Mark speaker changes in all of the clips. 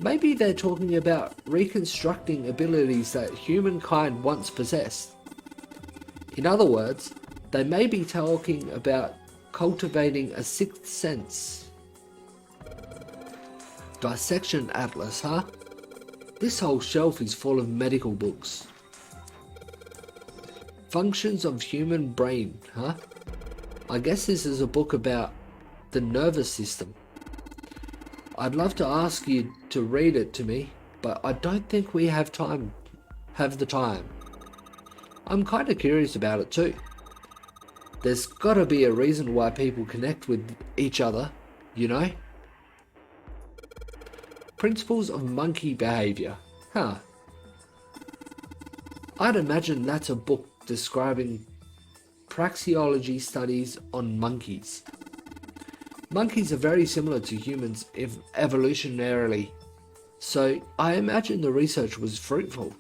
Speaker 1: Maybe they're talking about reconstructing abilities that humankind once possessed. In other words, they may be talking about cultivating a sixth sense. Dissection Atlas, huh? This whole shelf is full of medical books. Functions of human brain, huh? I guess this is a book about the nervous system. I'd love to ask you to read it to me, but I don't think we have the time. I'm kind of curious about it too. There's gotta be a reason why people connect with each other, you know? Principles of monkey behavior, huh? I'd imagine that's a book describing praxeology studies on monkeys. Monkeys are very similar to humans evolutionarily, so I imagine the research was fruitful.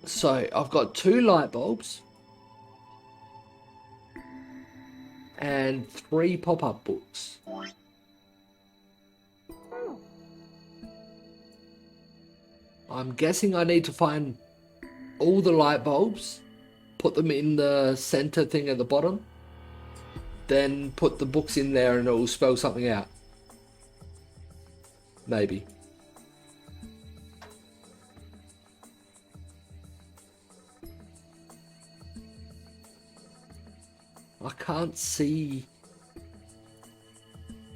Speaker 1: So I've got 2 light bulbs and 3 pop-up books. I'm guessing I need to find all the light bulbs, put them in the center thing at the bottom, then put the books in there and it will spell something out. Maybe. I can't see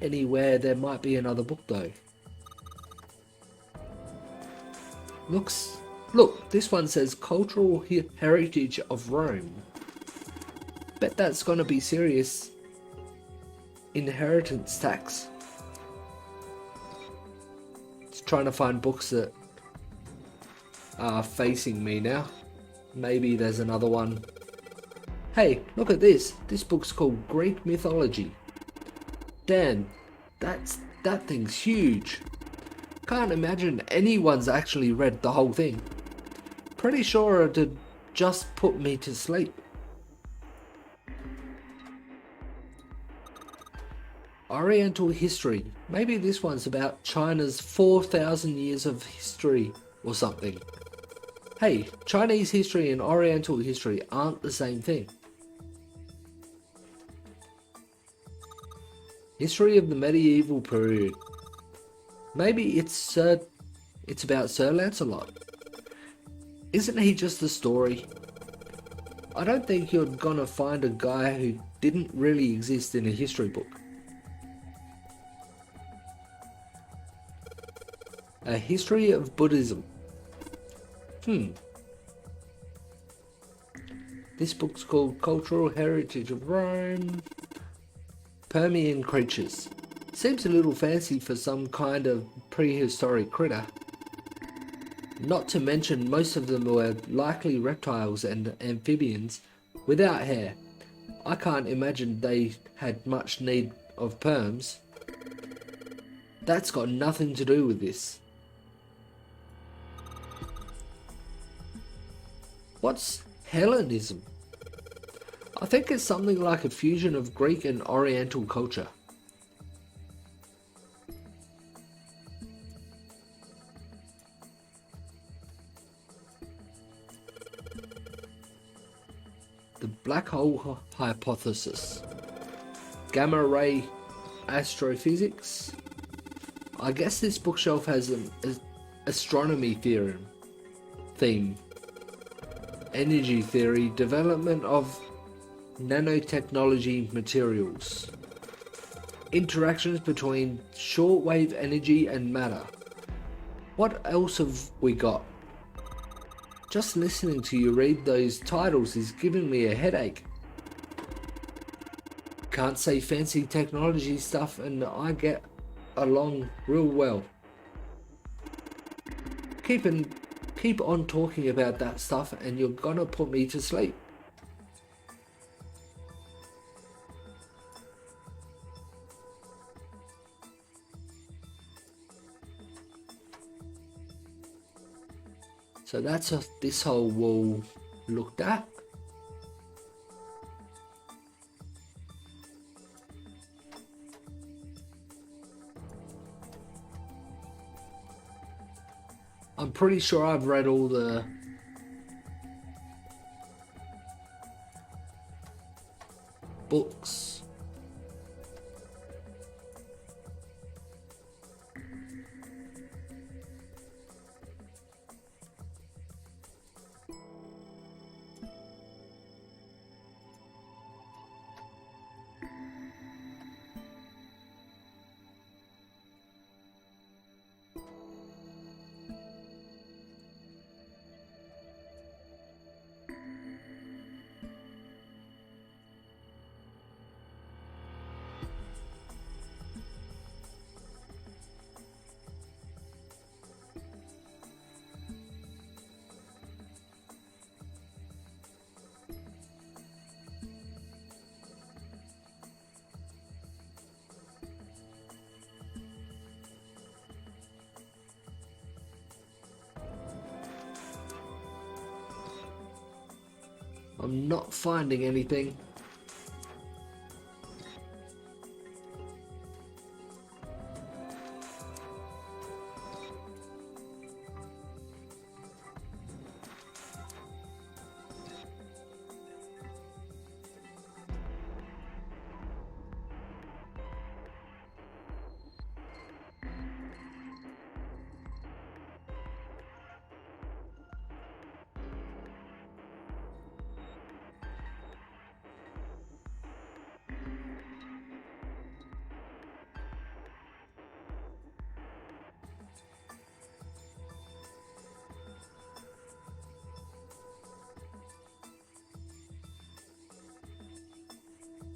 Speaker 1: anywhere there might be another book though. Look, this one says Cultural Heritage of Rome. Bet that's gonna be serious inheritance tax. Just trying to find books that are facing me now. Maybe there's another one. Hey, look at this. This book's called Greek Mythology. Dan, that thing's huge. Can't imagine anyone's actually read the whole thing. Pretty sure it'd just put me to sleep. Oriental history. Maybe this one's about China's 4,000 years of history or something. Hey, Chinese history and Oriental history aren't the same thing. History of the medieval period. Maybe it's about Sir Lancelot. Isn't he just a story? I don't think you're gonna find a guy who didn't really exist in a history book. A history of Buddhism. This book's called Cultural Heritage of Rome. Permian creatures. Seems a little fancy for some kind of prehistoric critter. Not to mention most of them were likely reptiles and amphibians without hair. I can't imagine they had much need of perms. That's got nothing to do with this. What's Hellenism? I think it's something like a fusion of Greek and Oriental culture. The black hole hypothesis. Gamma ray astrophysics. I guess this bookshelf has an astronomy theme. Energy theory, development of nanotechnology materials, interactions between shortwave energy and matter. What else have we got? Just listening to you read those titles is giving me a headache. Can't say fancy technology stuff and I get along real well. Keep keep on talking about that stuff and you're gonna put me to sleep. So that's this whole wall looked at. I'm pretty sure I've read all the books. I'm not finding anything.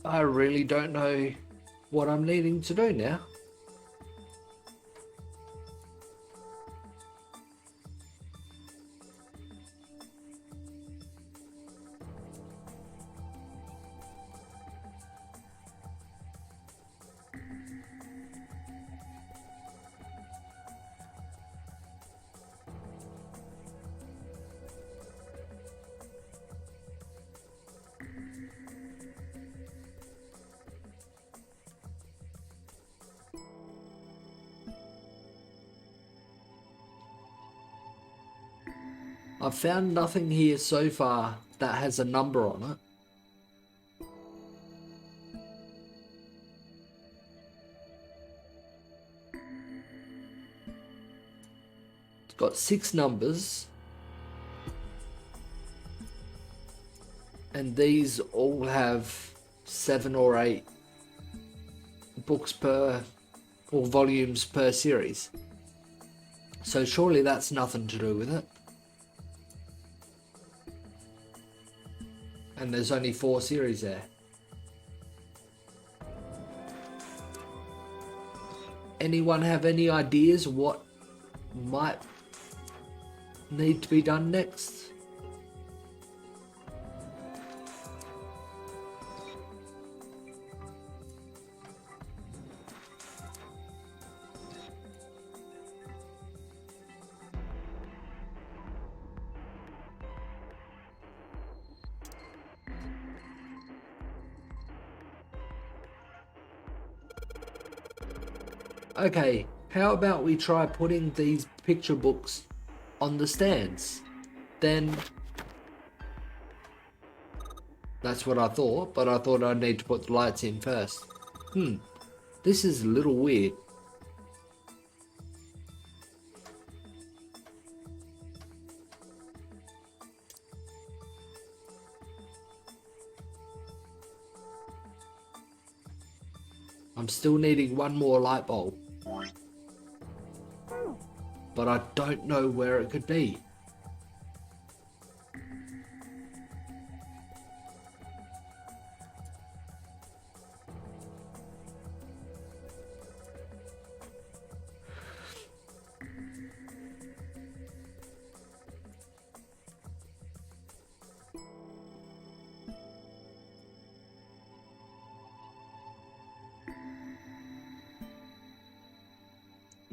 Speaker 1: I really don't know what I'm needing to do now. I've found nothing here so far that has a number on it. It's got 6 numbers. And these all have 7 or 8 books per, or volumes per series. So surely that's nothing to do with it. And there's only 4 series there. Anyone have any ideas what might need to be done next? Okay, how about we try putting these picture books on the stands? Then that's what I thought, but I thought I'd need to put the lights in first. This is a little weird. I'm still needing one more light bulb. But I don't know where it could be.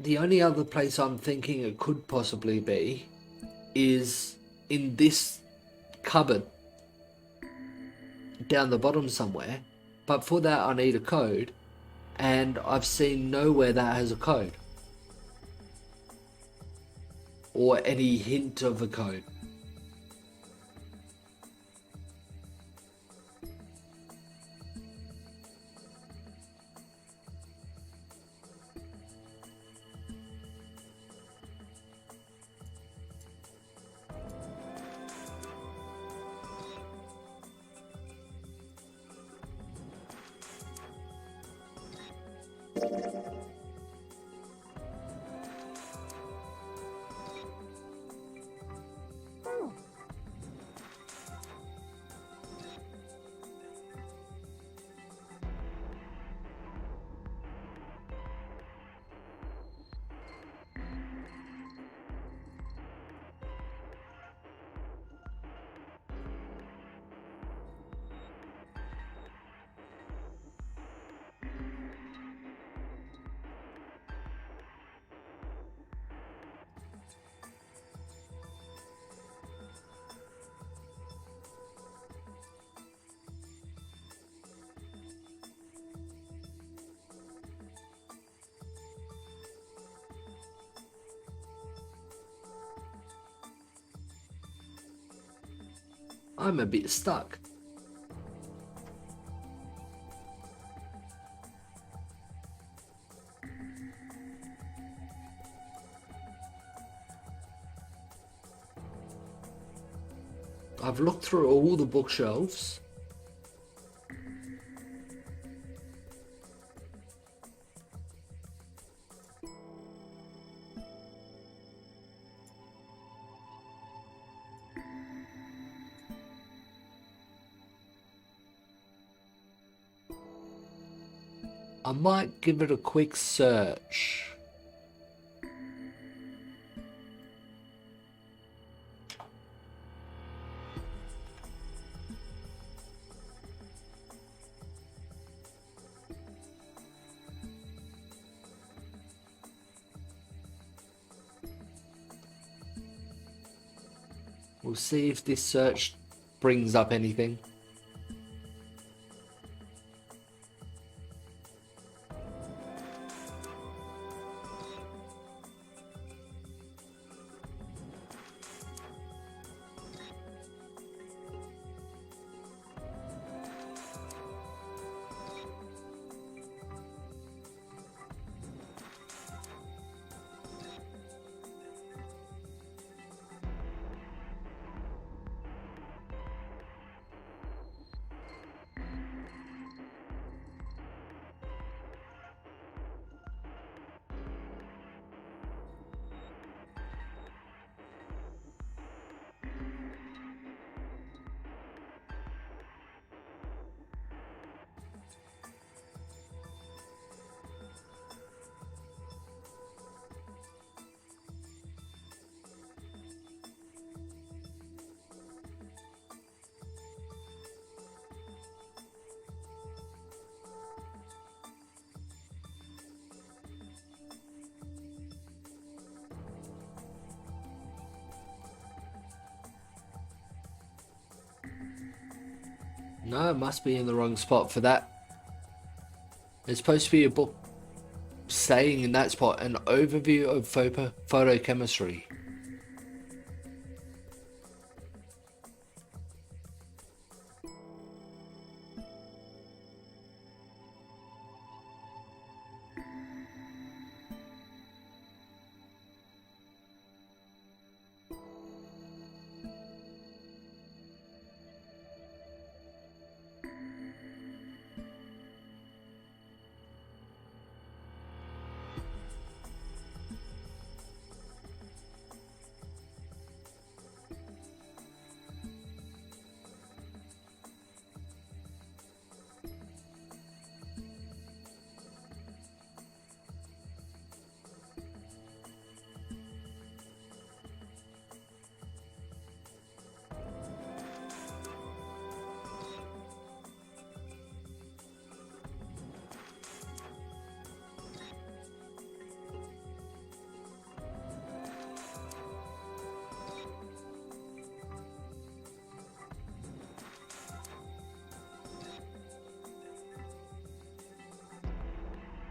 Speaker 1: The only other place I'm thinking it could possibly be is in this cupboard down the bottom somewhere. But for that I need a code, and I've seen nowhere that has a code. Or any hint of a code. I'm a bit stuck. I've looked through all the bookshelves. I might give it a quick search. We'll see if this search brings up anything. No, it must be in the wrong spot for that. There's supposed to be a book saying in that spot an overview of photochemistry.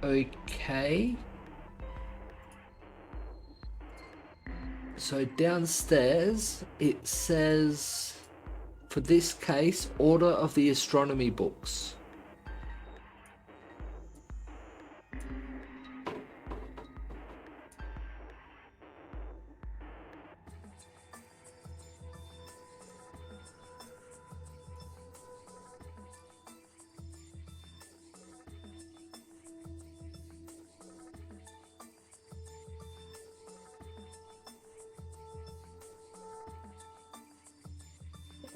Speaker 1: Okay. So downstairs it says, for this case, order of the astronomy books.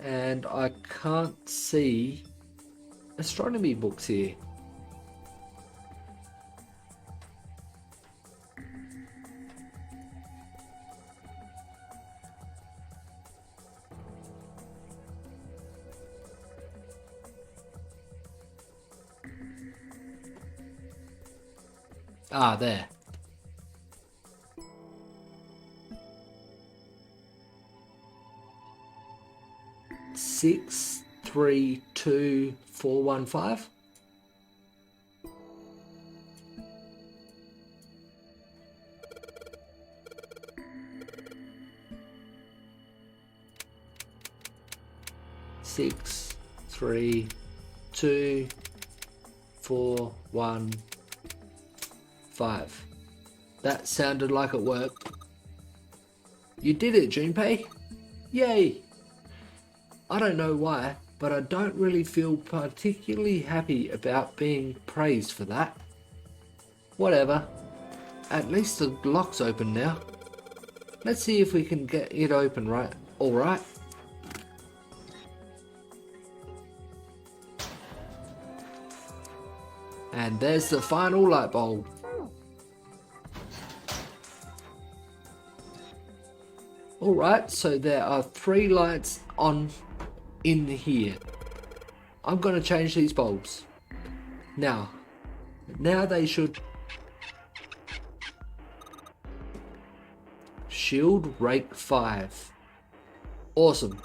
Speaker 1: And I can't see astronomy books here. Ah, there. Six, 3, 2, 4, 1, 5. Six, 3, 2, 4, 1, 5. That sounded like it worked. You did it, Junpei. Yay! I don't know why, but I don't really feel particularly happy about being praised for that. Whatever. At least the lock's open now. Let's see if we can get it open right. Alright. And there's the final light bulb. Alright, so there are 3 lights on in here. I'm going to change these bulbs. Now they should. Shield rake 5. Awesome.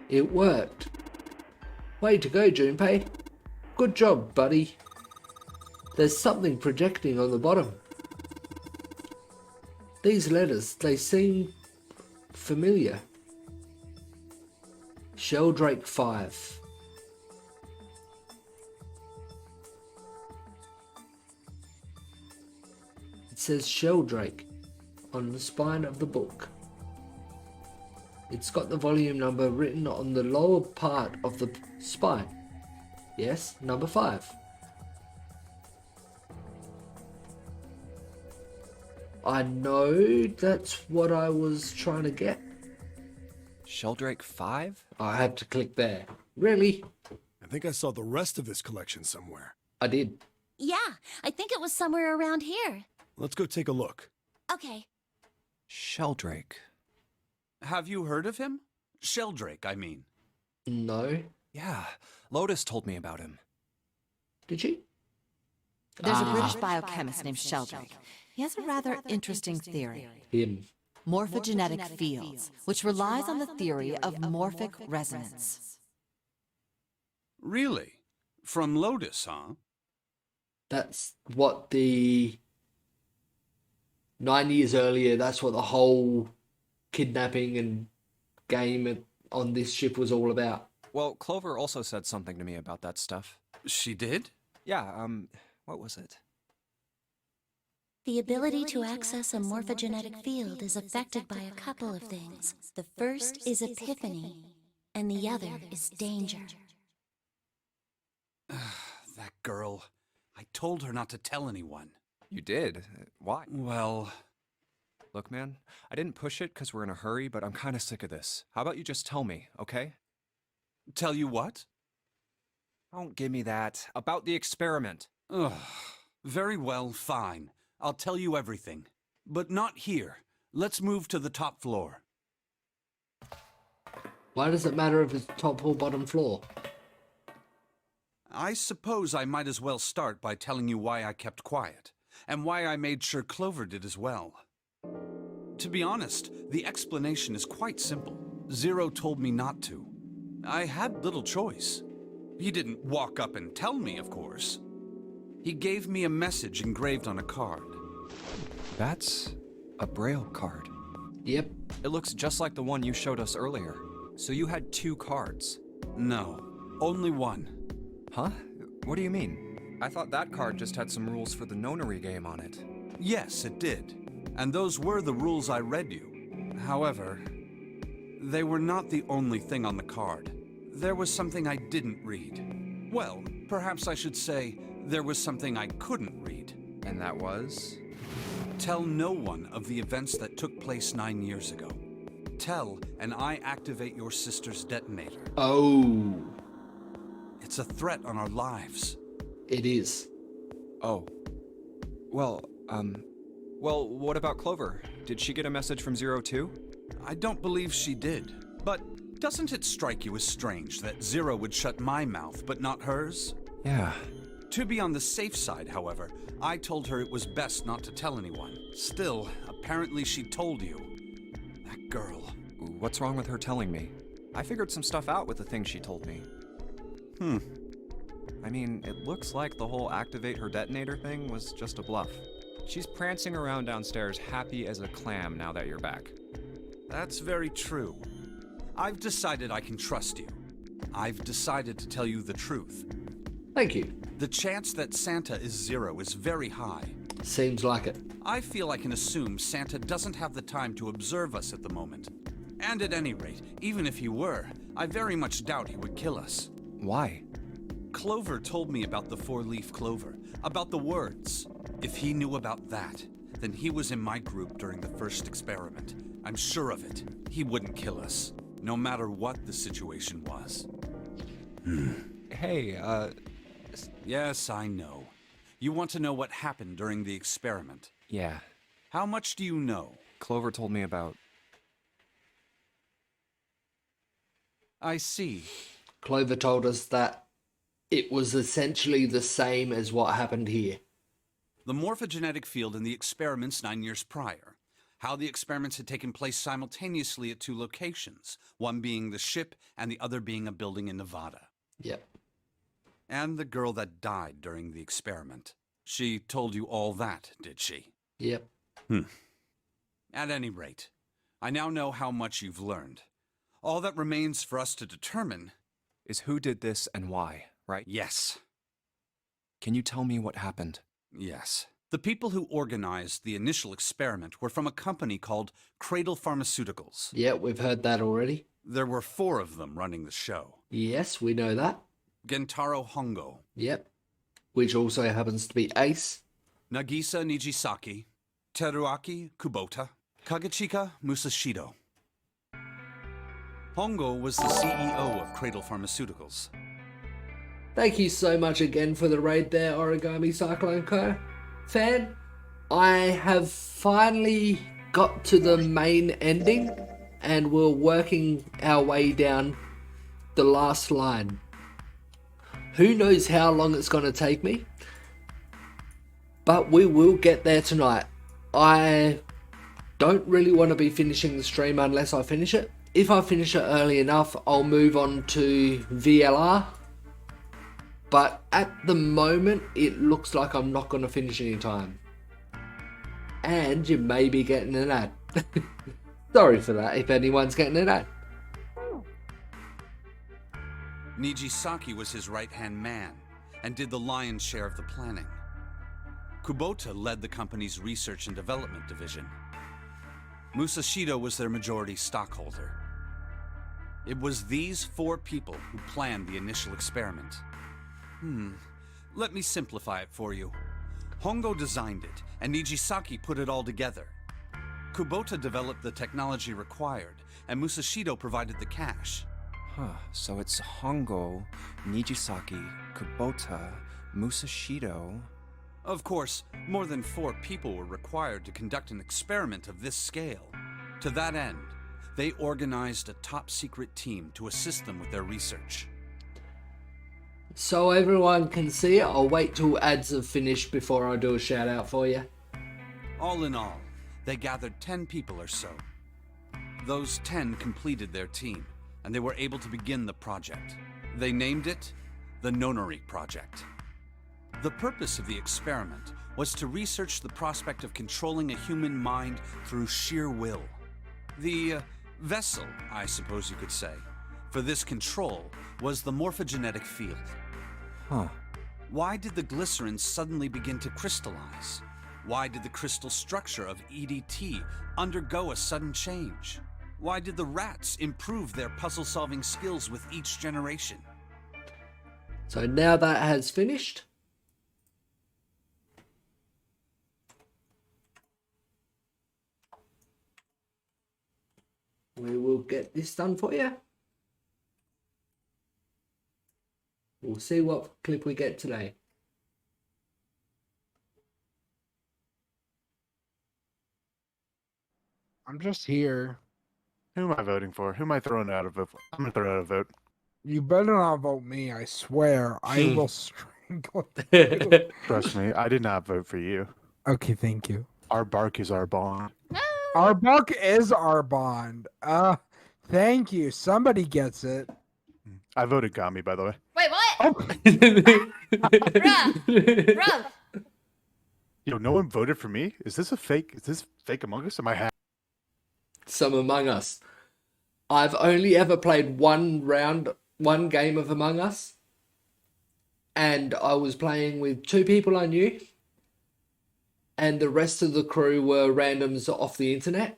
Speaker 1: It worked. Way to go, Junpei. Good job, buddy. There's something projecting on the bottom. These letters, they seem familiar. Sheldrake 5. It says Sheldrake on the spine of the book. It's got the volume number written on the lower part of the spine. Yes, number 5. I know that's what I was trying to get.
Speaker 2: Sheldrake 5?
Speaker 1: I had to click there. Really?
Speaker 3: I think I saw the rest of his collection somewhere.
Speaker 1: I did.
Speaker 4: Yeah, I think it was somewhere around here.
Speaker 3: Let's go take a look.
Speaker 4: Okay.
Speaker 2: Sheldrake.
Speaker 5: Have you heard of him? Sheldrake, I mean.
Speaker 1: No.
Speaker 2: Yeah, Lotus told me about him.
Speaker 1: Did she?
Speaker 6: There's a British biochemist named Sheldrake. He has a rather interesting theory.
Speaker 1: Him.
Speaker 6: Morphogenetic fields, which relies on the theory of morphic resonance.
Speaker 5: Really? From Lotus, huh?
Speaker 1: That's what the 9 years earlier, that's what the whole kidnapping and game on this ship was all about.
Speaker 2: Well, Clover also said something to me about that stuff.
Speaker 5: She did?
Speaker 2: Yeah, what was it?
Speaker 4: The ability to access a morphogenetic field is affected by a couple of things. The first is epiphany, and the other is danger.
Speaker 5: That girl. I told her not to tell anyone.
Speaker 2: You did? Why?
Speaker 5: Well...
Speaker 2: Look, man, I didn't push it because we're in a hurry, but I'm kind of sick of this. How about you just tell me, okay?
Speaker 5: Tell you what?
Speaker 2: Don't give me that. About the experiment.
Speaker 5: Ugh. Very well, fine. I'll tell you everything. But not here. Let's move to the top floor.
Speaker 1: Why does it matter if it's top or bottom floor?
Speaker 5: I suppose I might as well start by telling you why I kept quiet, and why I made sure Clover did as well. To be honest, the explanation is quite simple. Zero told me not to. I had little choice. He didn't walk up and tell me, of course. He gave me a message engraved on a card.
Speaker 2: That's a Braille card.
Speaker 1: Yep.
Speaker 2: It looks just like the one you showed us earlier. So you had 2 cards.
Speaker 5: No, only one.
Speaker 2: Huh? What do you mean? I thought that card just had some rules for the Nonary game on it.
Speaker 5: Yes, it did. And those were the rules I read you. However, they were not the only thing on the card. There was something I didn't read. Well, perhaps I should say, there was something I couldn't read.
Speaker 2: And that was?
Speaker 5: Tell no one of the events that took place 9 years ago. Tell, and I activate your sister's detonator.
Speaker 1: Oh,
Speaker 5: It's a threat on our lives.
Speaker 1: it is.
Speaker 2: Oh. Well, what about Clover? Did she get a message from Zero too?
Speaker 5: I don't believe she did. But doesn't it strike you as strange that Zero would shut my mouth, but not hers?
Speaker 2: Yeah.
Speaker 5: To be on the safe side, however, I told her it was best not to tell anyone. Still, apparently she told you. That girl.
Speaker 2: What's wrong with her telling me? I figured some stuff out with the things she told me. I mean, it looks like the whole activate her detonator thing was just a bluff. She's prancing around downstairs happy as a clam now that you're back.
Speaker 5: That's very true. I've decided I can trust you. I've decided to tell you the truth.
Speaker 1: Thank you.
Speaker 5: The chance that Santa is Zero is very high.
Speaker 1: Seems like it.
Speaker 5: I feel I can assume Santa doesn't have the time to observe us at the moment. And at any rate, even if he were, I very much doubt he would kill us.
Speaker 2: Why?
Speaker 5: Clover told me about the 4-leaf clover, about the words. If he knew about that, then he was in my group during the first experiment. I'm sure of it. He wouldn't kill us, no matter what the situation was.
Speaker 2: Hey,
Speaker 5: Yes, I know. You want to know what happened during the experiment.
Speaker 2: yeah.
Speaker 5: How much do you know?
Speaker 2: Clover told me about...
Speaker 5: I see.
Speaker 1: Clover told us that it was essentially the same as what happened here.
Speaker 5: The morphogenetic field in the experiments 9 years prior. How the experiments had taken place simultaneously at 2 locations, one being the ship and the other being a building in Nevada.
Speaker 1: Yep.
Speaker 5: And the girl that died during the experiment. She told you all that, did she?
Speaker 1: Yep.
Speaker 5: At any rate, I now know how much you've learned. All that remains for us to determine...
Speaker 2: is who did this and why, right?
Speaker 5: Yes.
Speaker 2: Can you tell me what happened?
Speaker 5: Yes. The people who organized the initial experiment were from a company called Cradle Pharmaceuticals.
Speaker 1: Yeah, we've heard that already.
Speaker 5: There were 4 of them running the show.
Speaker 1: Yes, we know that.
Speaker 5: Gentaro Hongo,
Speaker 1: Yep. Which also happens to be Ace.
Speaker 5: Nagisa Nijisaki, Teruaki Kubota, Kagechika Musashido. Hongo was the CEO of Cradle Pharmaceuticals.
Speaker 1: Thank you so much again for the raid there, Origami Cyclone Co. Fan, I have finally got to the main ending and we're working our way down the last line. Who knows how long it's going to take me, but we will get there tonight. I don't really want to be finishing the stream unless I finish it. If I finish it early enough, I'll move on to VLR. But at the moment, it looks like I'm not going to finish any time. And you may be getting an ad. Sorry for that if anyone's getting an ad.
Speaker 5: Nijisaki was his right-hand man and did the lion's share of the planning. Kubota led the company's research and development division. Musashido was their majority stockholder. It was these 4 people who planned the initial experiment. Let me simplify it for you. Hongo designed it, and Nijisaki put it all together. Kubota developed the technology required, and Musashido provided the cash.
Speaker 2: So it's Hongo, Nijisaki, Kubota, Musashido...
Speaker 5: Of course, more than 4 people were required to conduct an experiment of this scale. To that end, they organized a top-secret team to assist them with their research.
Speaker 1: So everyone can see it, I'll wait till ads have finished before I do a shout out for you.
Speaker 5: All in all, they gathered 10 people or so. Those 10 completed their team, and they were able to begin the project. They named it the Nonary Project. The purpose of the experiment was to research the prospect of controlling a human mind through sheer will. The vessel, I suppose you could say, for this control was the morphogenetic field.
Speaker 2: Huh.
Speaker 5: Why did the glycerin suddenly begin to crystallize? Why did the crystal structure of EDT undergo a sudden change? Why did the rats improve their puzzle-solving skills with each generation?
Speaker 1: So now that has finished, we will get this done for you. We'll see what clip we get today.
Speaker 7: I'm just here.
Speaker 8: Who am I voting for? Who am I throwing out a vote for? I'm gonna throw out a vote.
Speaker 7: You better not vote me, I swear. I will strangle you.
Speaker 8: Trust me, I did not vote for you.
Speaker 7: Okay, thank you.
Speaker 8: Our bark is our bond.
Speaker 7: Our buck is our bond. Thank you. Somebody gets it.
Speaker 8: I voted Gami, by the way.
Speaker 9: Wait, what?
Speaker 7: Oh,
Speaker 9: Bruh!
Speaker 8: Yo, no one voted for me? Is this a fake? Is this fake Among Us? Am I hacked?
Speaker 1: Some Among Us. I've only ever played one game of Among Us, and I was playing with 2 people I knew, and the rest of the crew were randoms off the internet.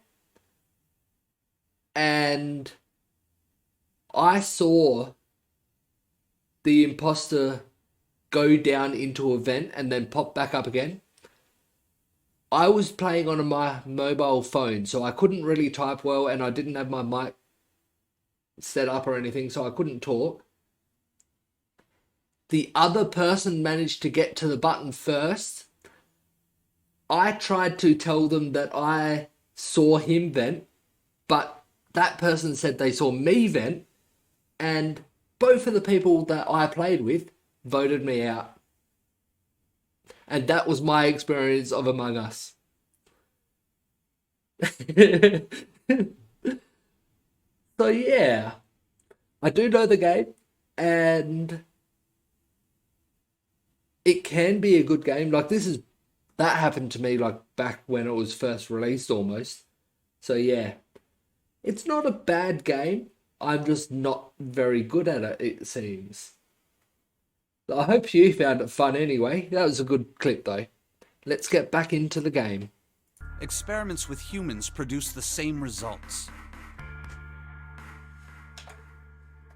Speaker 1: And I saw the imposter go down into a vent and then pop back up again. I was playing on my mobile phone, so I couldn't really type well, and I didn't have my mic set up or anything, so I couldn't talk. The other person managed to get to the button first. I tried to tell them that I saw him vent, but that person said they saw me vent, and both of the people that I played with voted me out. And that was my experience of Among Us. So yeah, I do know the game, and it can be a good game. Like that happened to me like back when it was first released almost. So yeah, it's not a bad game. I'm just not very good at it, it seems. I hope you found it fun anyway. That was a good clip though. Let's get back into the game.
Speaker 5: Experiments with humans produce the same results.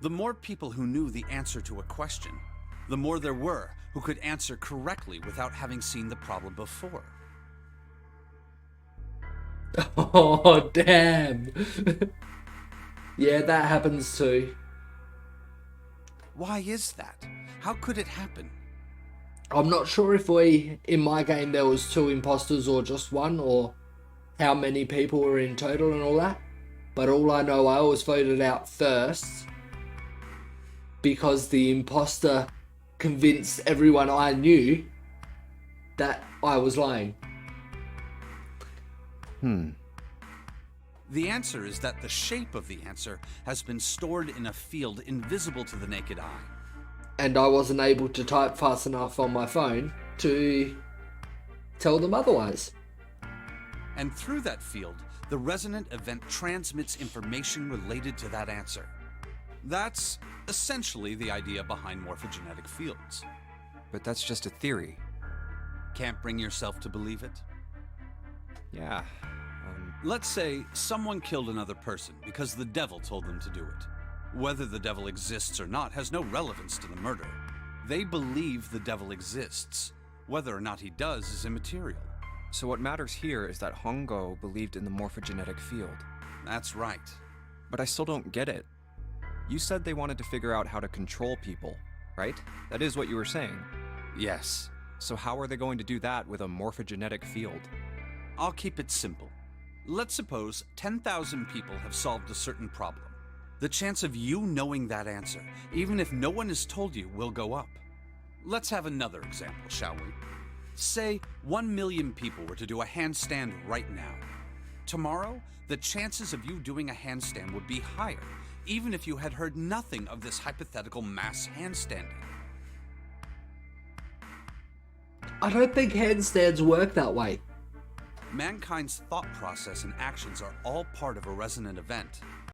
Speaker 5: The more people who knew the answer to a question, the more there were who could answer correctly without having seen the problem before.
Speaker 1: Oh, damn. Yeah, that happens too.
Speaker 5: Why is that? How could it happen?
Speaker 1: I'm not sure if in my game there was 2 imposters or just 1, or how many people were in total and all that. But all I know, I was voted out first because the imposter convinced everyone I knew that I was lying.
Speaker 5: The answer is that the shape of the answer has been stored in a field invisible to the naked eye.
Speaker 1: And I wasn't able to type fast enough on my phone to tell them otherwise.
Speaker 5: And through that field, the resonant event transmits information related to that answer. That's essentially the idea behind morphogenetic fields.
Speaker 2: But that's just a theory.
Speaker 5: Can't bring yourself to believe it?
Speaker 2: Yeah.
Speaker 5: Let's say someone killed another person because the devil told them to do it. Whether the devil exists or not has no relevance to the murder. They believe the devil exists. Whether or not he does is immaterial.
Speaker 2: So what matters here is that Hongo believed in the morphogenetic field.
Speaker 5: That's right.
Speaker 2: But I still don't get it. You said they wanted to figure out how to control people, right? That is what you were saying.
Speaker 5: Yes.
Speaker 2: So how are they going to do that with a morphogenetic field?
Speaker 5: I'll keep it simple. Let's suppose 10,000 people have solved a certain problem. The chance of you knowing that answer, even if no one has told you, will go up. Let's have another example, shall we? Say 1 million people were to do a handstand right now. Tomorrow, the chances of you doing a handstand would be higher, even if you had heard nothing of this hypothetical mass handstanding.
Speaker 1: I don't think handstands work that way.
Speaker 5: Mankind's thought process and actions are all part of a resonant event.